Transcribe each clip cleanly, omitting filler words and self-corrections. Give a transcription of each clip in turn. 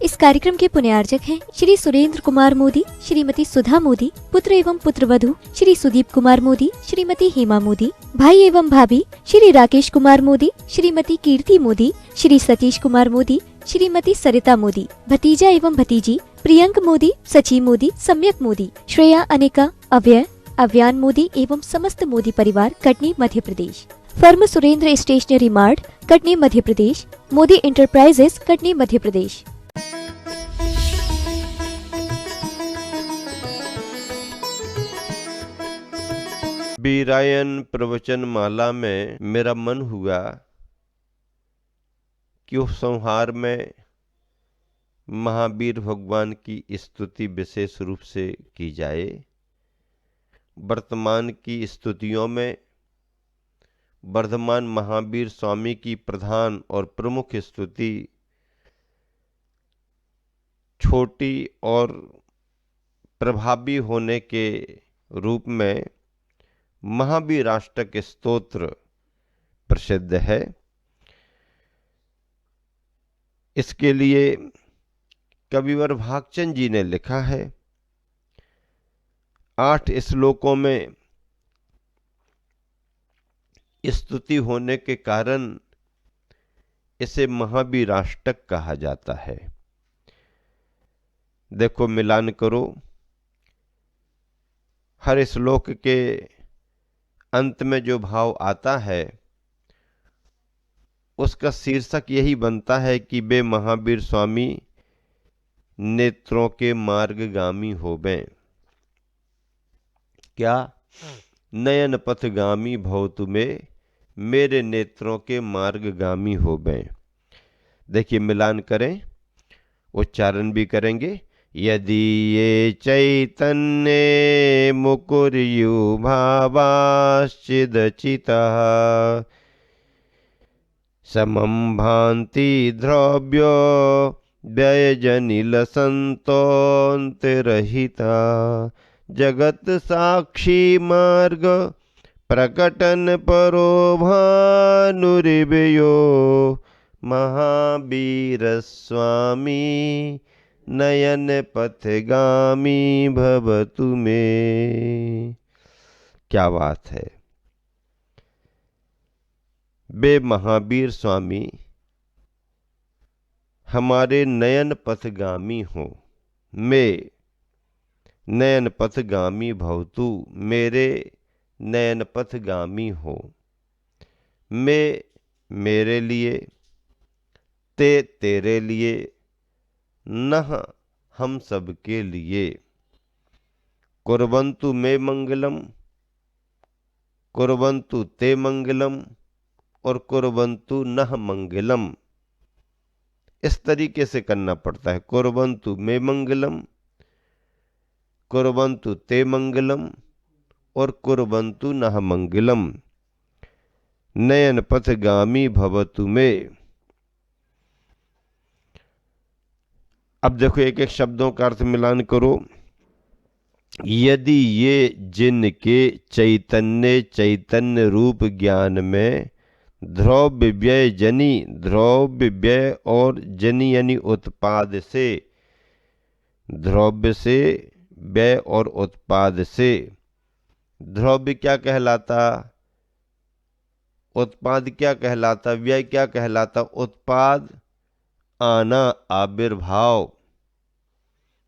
इस कार्यक्रम के पुण्यार्चक हैं श्री सुरेंद्र कुमार मोदी, श्रीमती सुधा मोदी, पुत्र एवं पुत्रवधू श्री सुदीप कुमार मोदी, श्रीमती हेमा मोदी, भाई एवं भाभी श्री राकेश कुमार मोदी, श्रीमती कीर्ति मोदी, श्री सतीश कुमार मोदी, श्रीमती सरिता मोदी, भतीजा एवं भतीजी प्रियंक मोदी, सची मोदी, सम्यक मोदी, श्रेया, अनिका, अव्यय, अव्यान मोदी एवं समस्त मोदी परिवार, Katni, Madhya Pradesh. Firm Surendra stationery mart, Katni, Madhya Pradesh. Modi enterprises, Katni, Madhya Pradesh. बीरायन प्रवचन माला में मेरा मन हुआ कि उस संहार में महावीर भगवान की स्तुति विशेष रूप से की जाए। वर्तमान की स्तुतियों में वर्धमान महावीर स्वामी की प्रधान और प्रमुख स्तुति छोटी और प्रभावी होने के रूप में महावीराष्टक स्तोत्र प्रसिद्ध है। इसके लिए कविवर भागचंद जी ने लिखा है। 8 श्लोकों में स्तुति होने के कारण इसे महावीराष्टक कहा जाता है। देखो, मिलान करो। हर श्लोक के अंत में जो भाव आता है उसका शीर्षक यही बनता है कि वे महावीर स्वामी नेत्रों के मार्गगामी होवें। क्या? नयन पथगामी भव तुम्हें, मेरे नेत्रों के मार्गगामी होवें। देखिए, मिलान करें, उच्चारण भी करेंगे। यदि ये चैतन्य मुकुर्यु भावाश्चिदचितः समं भान्ति द्रव्यो व्ययजनिल संतोऽन्तरहिता जगत साक्षी मार्ग प्रकटन परो भानुरिवयो महावीर स्वामी नयन पथगामी भवतु मे। क्या बात है! वे महावीर स्वामी हमारे नयन पथगामी हो। मैं नयन पथगामी भवतु, मेरे नयन पथगामी हो। मैं मेरे लिए, ते तेरे लिए, नह हम सब के लिए। कुर्वन्तु मे मंगलम, कुर्वन्तु ते मंगलम और कुर्वन्तु नह मंगलम। इस तरीके से करना पड़ता है। कुर्वन्तु मे मंगलम, कुर्वन्तु ते मंगलम और कुर्वन्तु नह मंगलम। नयन पथगामी भवतु मे। अब देखो, एक एक शब्दों का अर्थ मिलान करो। यदि ये जिनके चैतन्य रूप ज्ञान में द्रव्य व्यय जनी, द्रव्य व्यय और जनी यानी उत्पाद से, द्रव्य से, व्यय और उत्पाद से। द्रव्य क्या कहलाता? उत्पाद क्या कहलाता? व्यय क्या कहलाता? उत्पाद आना, आविर्भाव,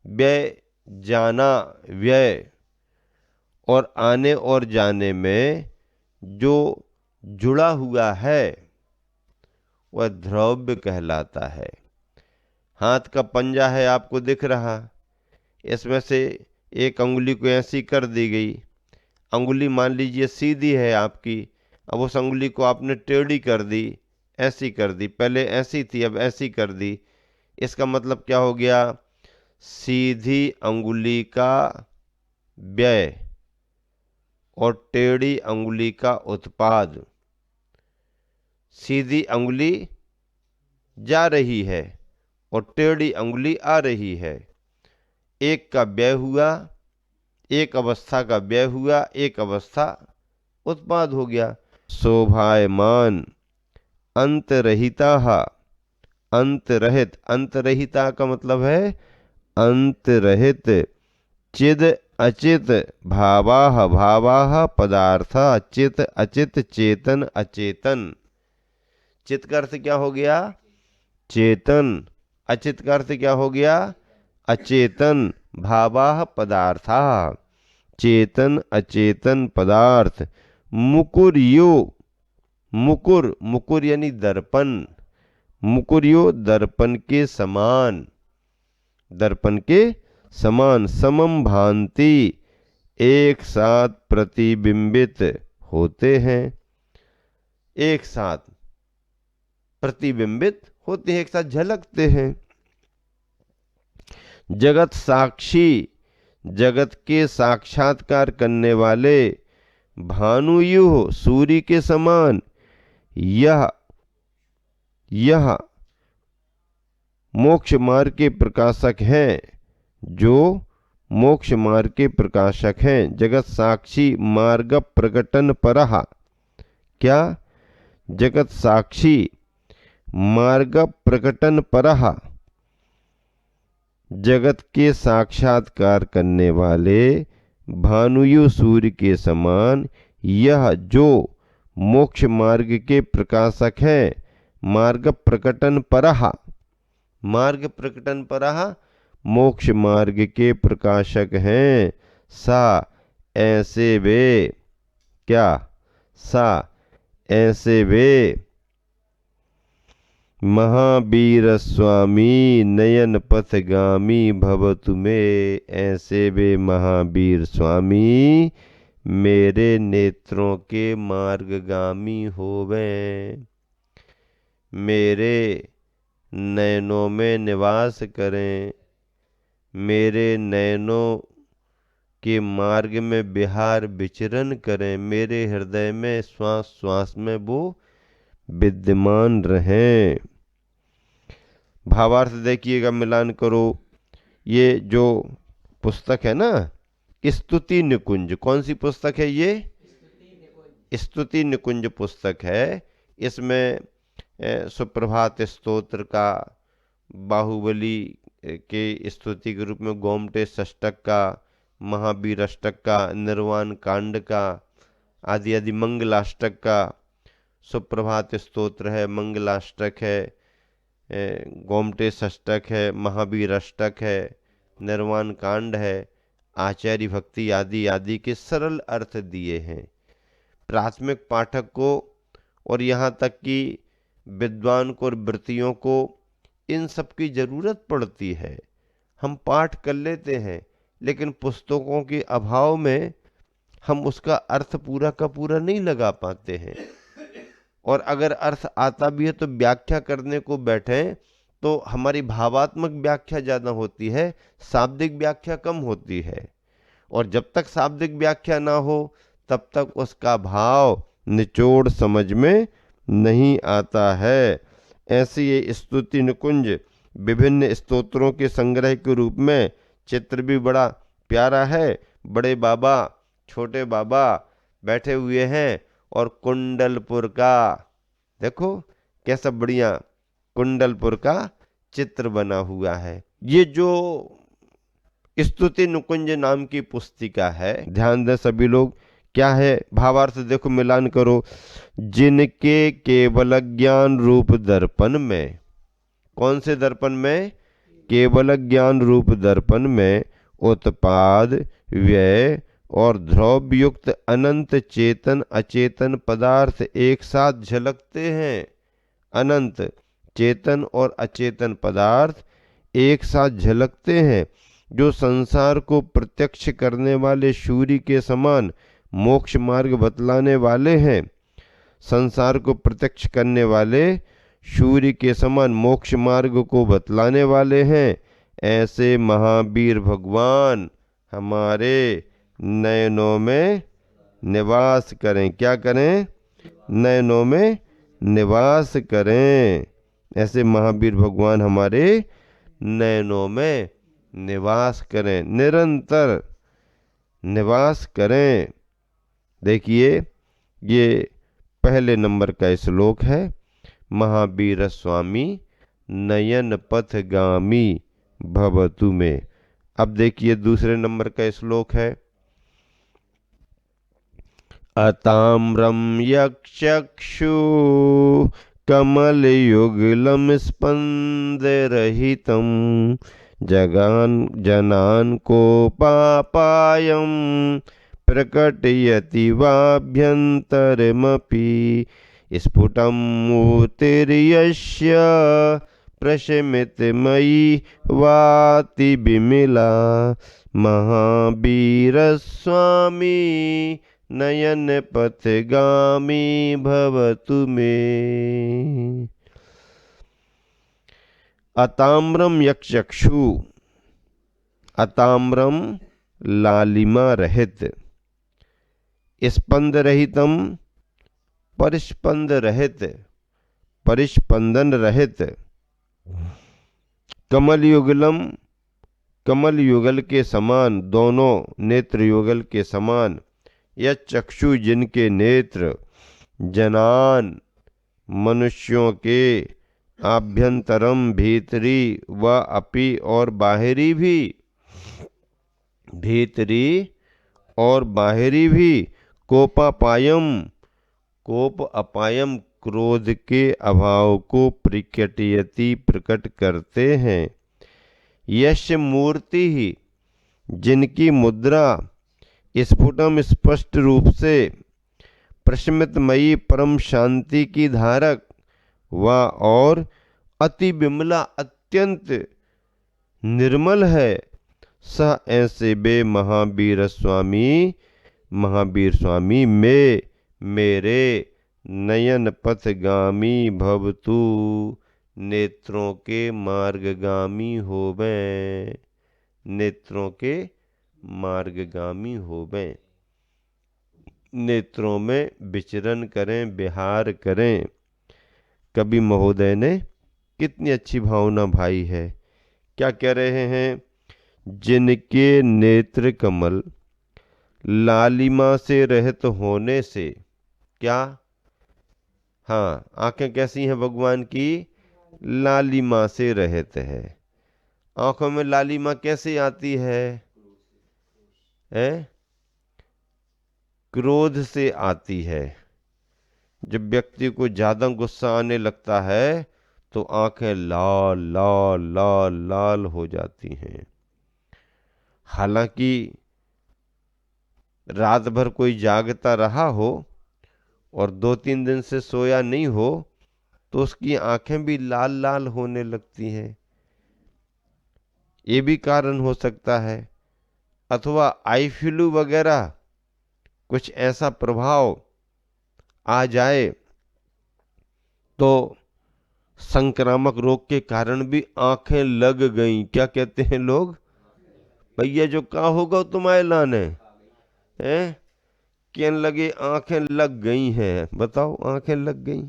व्यय जाना, व्यय। और आने और जाने में जो जुड़ा हुआ है वह द्रव्य कहलाता है। हाथ का पंजा है, आपको दिख रहा, इसमें से एक अंगुली को ऐसी कर दी गई। अंगुली मान लीजिए सीधी है आपकी, अब उस अंगुली को आपने टेढ़ी कर दी, ऐसी कर दी। पहले ऐसी थी, अब ऐसी कर दी। इसका मतलब क्या हो गया? सीधी अंगुली का व्यय और टेढ़ी अंगुली का उत्पाद। सीधी अंगुली जा रही है और टेढ़ी अंगुली आ रही है। एक का व्यय हुआ, एक अवस्था का व्यय हुआ, एक अवस्था उत्पाद हो गया। शोभायमान अंतरहिता अंत रहित, अंत रहिता का मतलब है अंत रहित। चिद अचित भावाह, भावाह पदार्थ, चित अचित चेतन अचेतन। चित का अर्थ क्या हो गया? चेतन। अचित का अर्थ क्या हो गया? अचेतन। भावाह पदार्था, चेतन अचेतन पदार्थ। मुकुर्यो, मुकुर, मुकुर यानी दर्पण, मुकुर्यो दर्पण के समान, दर्पण के समान। समम भांति, एक साथ प्रतिबिंबित होते हैं, एक साथ प्रतिबिंबित होते हैं, एक साथ झलकते हैं। जगत साक्षी, जगत के साक्षात्कार करने वाले। भानुयुह, सूर्य के समान। यह मोक्ष मार्ग के प्रकाशक हैं, जो मोक्ष मार्ग के प्रकाशक हैं। जगत साक्षी मार्ग प्रकटन परहा, क्या? जगत साक्षी मार्ग प्रकटन परहा, जगत के साक्षात्कार करने वाले। भानुयु, सूर्य के समान। यह जो मोक्ष मार्ग के प्रकाशक हैं। मार्ग प्रकटन परहा, मार्ग प्रकटन परहा मोक्ष मार्ग के प्रकाशक हैं। सा, ऐसे वे, क्या? सा, ऐसे वे। महावीर स्वामी नयन पथगामी भवतु में, ऐसे वे महावीर स्वामी मेरे नेत्रों के मार्गगामी होवें, मेरे नयनों में निवास करें, मेरे नयनों के मार्ग में विहार विचरण करें, मेरे हृदय में श्वास श्वास में वो विद्यमान रहें। भावार्थ देखिएगा, मिलान करो। ये जो पुस्तक है ना, स्तुति निकुंज, कौन सी पुस्तक है ये? स्तुति निकुंज पुस्तक है। इसमें सुप्रभात स्तोत्र का, बाहुबली के स्तुति के रूप में गोमटे षष्टक का, महावीर अष्टक का, निर्वाण कांड का, आदि आदि मंगलाष्टक का सुप्रभात स्तोत्र है, मंगलाष्टक है, गोमटे षष्टक है, महावीर अष्टक है, निर्वाण कांड है, आचार्य भक्ति आदि आदि के सरल अर्थ दिए हैं प्राथमिक पाठक को, और यहाँ तक कि विद्वान को और वृत्तियों को इन सब की जरूरत पड़ती है। हम पाठ कर लेते हैं, लेकिन पुस्तकों के अभाव में हम उसका अर्थ पूरा का पूरा नहीं लगा पाते हैं, और अगर अर्थ आता भी है तो व्याख्या करने को बैठें तो हमारी भावात्मक व्याख्या ज़्यादा होती है, शाब्दिक व्याख्या कम होती है। और जब तक शाब्दिक व्याख्या ना हो तब तक उसका भाव निचोड़ समझ में नहीं आता है। ऐसे ये स्तुति निकुंज विभिन्न स्तोत्रों के संग्रह के रूप में, चित्र भी बड़ा प्यारा है। बड़े बाबा छोटे बाबा बैठे हुए हैं, और कुंडलपुर का देखो कैसा बढ़िया कुंडलपुर का चित्र बना हुआ है। ये जो स्तुति निकुंज नाम की पुस्तिका है, ध्यान दें सभी लोग, क्या है भावार्थ देखो, मिलान करो। जिनके केवल ज्ञान रूप दर्पण में, कौन से दर्पण में? केवल ज्ञान रूप दर्पण में उत्पाद, व्यय और ध्रुव युक्त अनंत चेतन अचेतन पदार्थ एक साथ झलकते हैं। अनंत चेतन और अचेतन पदार्थ एक साथ झलकते हैं, जो संसार को प्रत्यक्ष करने वाले सूर्य के समान मोक्ष मार्ग बतलाने वाले हैं। संसार को प्रत्यक्ष करने वाले सूर्य के समान मोक्ष मार्ग को बतलाने वाले हैं। ऐसे महावीर भगवान हमारे नयनों में निवास करें। क्या करें? नयनों में निवास करें। ऐसे महावीर भगवान हमारे नयनों में निवास करें, निरंतर निवास करें। देखिए ये पहले नंबर का श्लोक है। महावीर स्वामी नयन पथगामी भवतु मे। अब देखिए दूसरे नंबर का श्लोक है। अताम्रम यक्षक्षु कमलयुगलं स्पन्दरहितं जनान् कोपापायं प्रकटयति वाभ्यन्तरमपि स्फुटं मूर्तिर्यस्य प्रशमितमयी वाति विमला महावीरस्वामी नयन पथगामी भवतु मे। अताम्रम यक्षक्षु, अताम्रम लालिमा रहित, स्पंद रहितम परिस्पंद रहित, परिस्पंदन रहित, कमल युगलम कमल युगल के समान, दोनों नेत्र युगल के समान, यह चक्षु जिनके नेत्र, जनान मनुष्यों के, आभ्यंतरम भीतरी व अपि और बाहरी भी, भीतरी और बाहरी भी, कोपापायम कोप अपायम क्रोध के अभाव को प्रकटयति प्रकट करते हैं। यश मूर्ति ही जिनकी मुद्रा स्फुटम स्पष्ट रूप से, प्रशमितमयी परम शांति की धारक व और अति विमला अत्यंत निर्मल है, स ऐसे बे महावीर स्वामी, महावीर स्वामी में मेरे नयन पथगामी भवतु, नेत्रों के मार्गगामी होवें, नेत्रों के मार्गगामी होवें, नेत्रों में विचरण करें, विहार करें। कवि महोदय ने कितनी अच्छी भावना भाई है। क्या कह रहे हैं? जिनके नेत्र कमल लालिमा से रहित होने से, क्या? हाँ, आंखें कैसी हैं भगवान की? लालिमा से रहित है। आंखों में लालिमा कैसे आती है? क्रोध से आती है। जब व्यक्ति को ज्यादा गुस्सा आने लगता है तो आंखें लाल लाल लाल लाल हो जाती हैं। हालांकि रात भर कोई जागता रहा हो और 2-3 दिन से सोया नहीं हो तो उसकी आंखें भी लाल लाल होने लगती हैं। ये भी कारण हो सकता है। अथवा आई फ्लू वगैरह कुछ ऐसा प्रभाव आ जाए तो संक्रामक रोग के कारण भी आंखें लग गईं। क्या कहते हैं लोग? भैया जो का होगा तुम्हारे लाने हैं, कहने लगे आंखें लग गई हैं। बताओ, आंखें लग गई,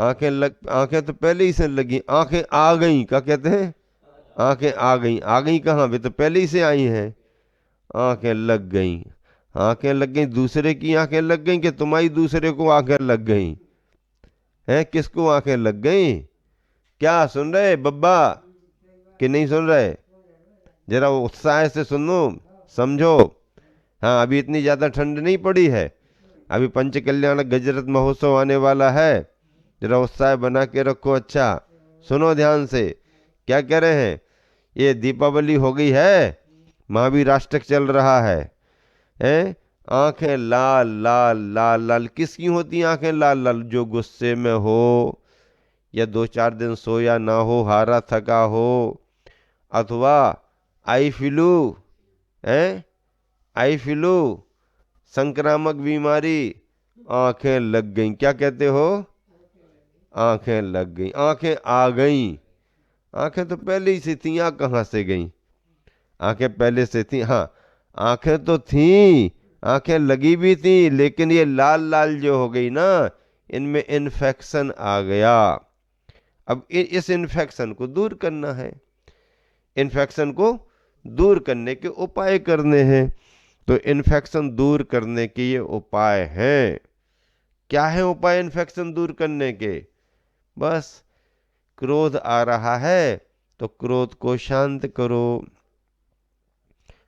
आंखें तो पहले ही से लगी, आंखें आ गई। क्या कहते हैं? आंखें आ गई। आ गई कहाँ? वे तो पहले ही से आई हैं। आंखें लग गई, आंखें लग गई। दूसरे की आंखें लग गई कि तुम्हारी दूसरे को आंखें लग गई हैं? किसको आंखें लग गई? क्या सुन रहे बब्बा कि नहीं सुन रहे? जरा उत्साह से सुनो, समझो। हाँ, अभी इतनी ज्यादा ठंड नहीं पड़ी है। अभी पंच कल्याण गजरत महोत्सव आने वाला है। जरा उत्साह बना के रखो। अच्छा सुनो ध्यान से, क्या कह रहे हैं? ये दीपावली हो गई है, महावीर अष्टक चल रहा है। आंखें लाल लाल लाल लाल किसकी होती हैं? आंखें लाल लाल जो गुस्से में हो या 2-4 दिन सोया ना हो, हारा थका हो, अथवा आई फ्लू, आई फ्लू संक्रामक बीमारी, आंखें लग गई। क्या कहते हो? आंखें लग गई, आंखें आ गई। आंखें तो पहले ही से थी, कहाँ से गई? आंखें पहले से थी। हाँ, आंखें तो थी, आंखें लगी भी थी, लेकिन ये लाल लाल जो हो गई ना, इनमें इन्फेक्शन आ गया। अब इस इन्फेक्शन को दूर करना है, इन्फेक्शन को दूर करने के उपाय करने हैं। तो इन्फेक्शन दूर करने के ये उपाय हैं। क्या है उपाय इन्फेक्शन दूर करने के? बस क्रोध आ रहा है तो क्रोध को शांत करो।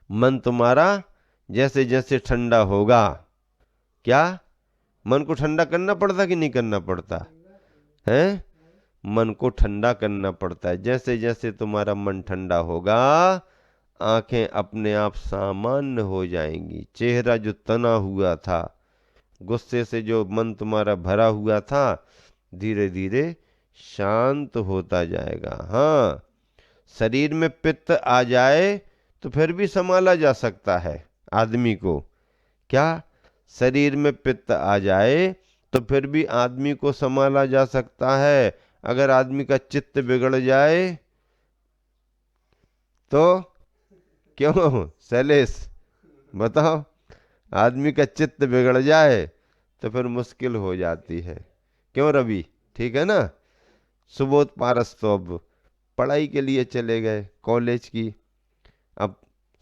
मन तुम्हारा जैसे जैसे ठंडा होगा, क्या मन को ठंडा करना पड़ता कि नहीं करना पड़ता है? मन को ठंडा करना पड़ता है। जैसे जैसे तुम्हारा मन ठंडा होगा, आंखें अपने आप सामान्य हो जाएंगी। चेहरा जो तना हुआ था, गुस्से से जो मन तुम्हारा भरा हुआ था, धीरे धीरे शांत होता जाएगा। हाँ, शरीर में पित्त आ जाए तो फिर भी संभाला जा सकता है आदमी को। क्या शरीर में पित्त आ जाए तो फिर भी आदमी को संभाला जा सकता है। अगर आदमी का चित्त बिगड़ जाए तो क्यों शैलेश बताओ, आदमी का चित्त बिगड़ जाए तो फिर मुश्किल हो जाती है। क्यों रवि, ठीक है ना? सुबोध पारस तो अब पढ़ाई के लिए चले गए कॉलेज की। अब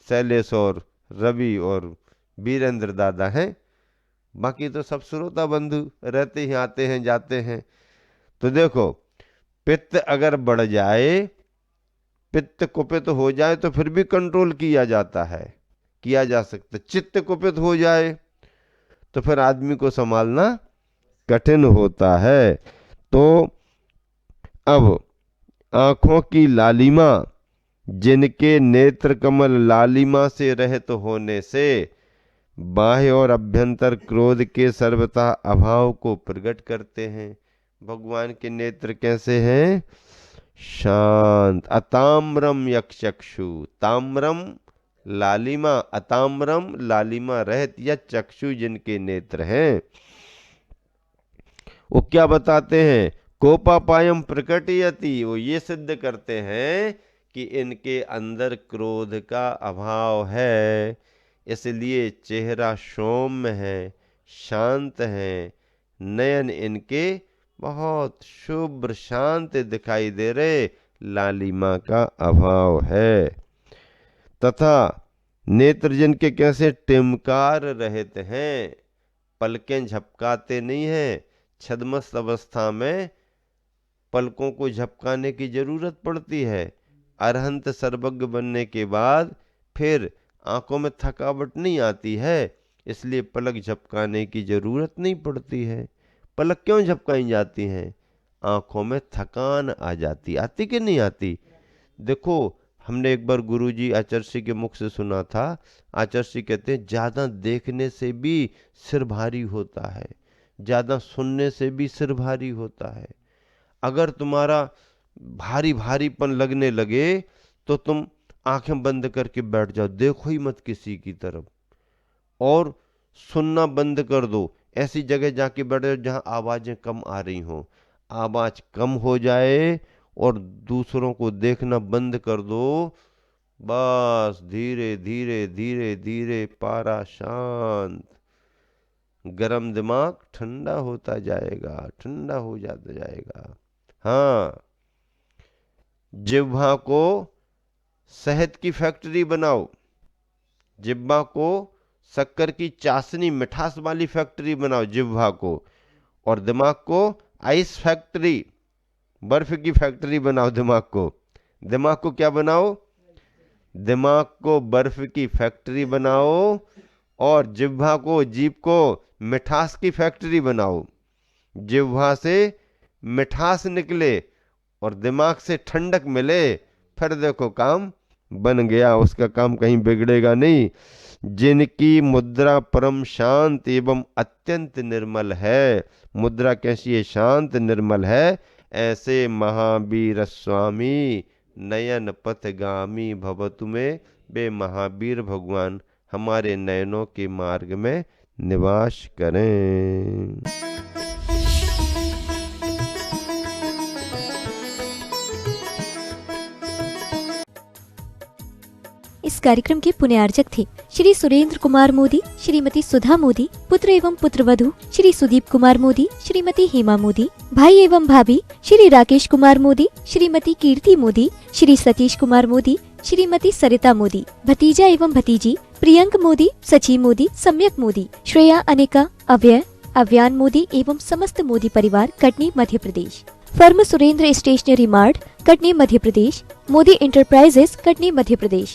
शैलेश और रवि और वीरेंद्र दादा हैं, बाकी तो सब श्रोता बंधु रहते ही, आते हैं जाते हैं। तो देखो, पित्त अगर बढ़ जाए, पित्त कुपित हो जाए तो फिर भी कंट्रोल किया जाता है, किया जा सकता। चित्त कुपित हो जाए तो फिर आदमी को संभालना कठिन होता है। तो अब आंखों की लालिमा, जिनके नेत्र कमल लालिमा से रहित होने से बाह्य और अभ्यंतर क्रोध के सर्वथा अभाव को प्रकट करते हैं। भगवान के नेत्र कैसे हैं? शांत। अताम्रम यक्षक्षु, ताम्रम लालिमा, अताम्रम लालिमा रहित या चक्षु जिनके नेत्र हैं, वो क्या बताते हैं? कोपापायम प्रकटयति, वो ये सिद्ध करते हैं कि इनके अंदर क्रोध का अभाव है, इसलिए चेहरा सौम्य है, शांत है, नयन इनके बहुत शुभ्र शांत दिखाई दे रहे, लालिमा का अभाव है। तथा नेत्र जिनके कैसे टिमकार रहित हैं, पलकें झपकाते नहीं हैं। छद्मस्त अवस्था में पलकों को झपकाने की जरूरत पड़ती है। अरहंत सर्वज्ञ बनने के बाद फिर आंखों में थकावट नहीं आती है, इसलिए पलक झपकाने की जरूरत नहीं पड़ती है। पलक क्यों झपकाई जाती हैं? आंखों में थकान आ जाती, आती कि नहीं आती? देखो, हमने एक बार गुरुजी आचार्य के मुख से सुना था। आचार्य कहते हैं ज्यादा देखने से भी सिर भारी होता है, ज्यादा सुनने से भी सिर भारी होता है। अगर तुम्हारा भारी भारीपन लगने लगे तो तुम आंखें बंद करके बैठ जाओ, देखो ही मत किसी की तरफ, और सुनना बंद कर दो। ऐसी जगह जाके बैठ जाओ जहां आवाजें कम आ रही हो। आवाज कम हो जाए और दूसरों को देखना बंद कर दो, बस धीरे धीरे धीरे धीरे पारा शांत, गरम दिमाग ठंडा होता जाएगा, ठंडा हो जाता जाएगा। हाँ, जिह्वा को शहद की फैक्ट्री बनाओ, जिह्वा को शक्कर की चाशनी मिठास वाली फैक्ट्री बनाओ जिह्वा को, और दिमाग को आइस फैक्ट्री, बर्फ की फैक्ट्री बनाओ दिमाग को। दिमाग को क्या बनाओ? दिमाग को बर्फ की फैक्ट्री बनाओ, और जिह्वा को, जीभ को मिठास की फैक्ट्री बनाओ। जिह्वा से मिठास निकले और दिमाग से ठंडक मिले, फिर देखो काम बन गया, उसका काम कहीं बिगड़ेगा नहीं। जिनकी मुद्रा परम शांत एवं अत्यंत निर्मल है, मुद्रा कैसी है? शांत निर्मल है। ऐसे महावीर स्वामी नयन पथगामी भवतु में, वे महावीर भगवान हमारे नयनों के मार्ग में निवास करें। इस कार्यक्रम के पुण्यार्चक थे श्री सुरेंद्र कुमार मोदी, श्रीमती सुधा मोदी, पुत्र एवं पुत्रवधू श्री सुदीप कुमार मोदी, श्रीमती हेमा मोदी, भाई एवं भाभी श्री राकेश कुमार मोदी, श्रीमती कीर्ति मोदी, श्री सतीश कुमार मोदी, श्रीमती सरिता मोदी, भतीजा एवं भतीजी प्रियंक मोदी, सची मोदी, सम्यक मोदी, श्रेया, अनिका, अव्यय, अव्यान मोदी एवं समस्त मोदी परिवार, Katni, Madhya Pradesh. Firm Surendra stationery mart, Katni Madhya Pradesh. Modi enterprises, Katni Madhya प्रदेश।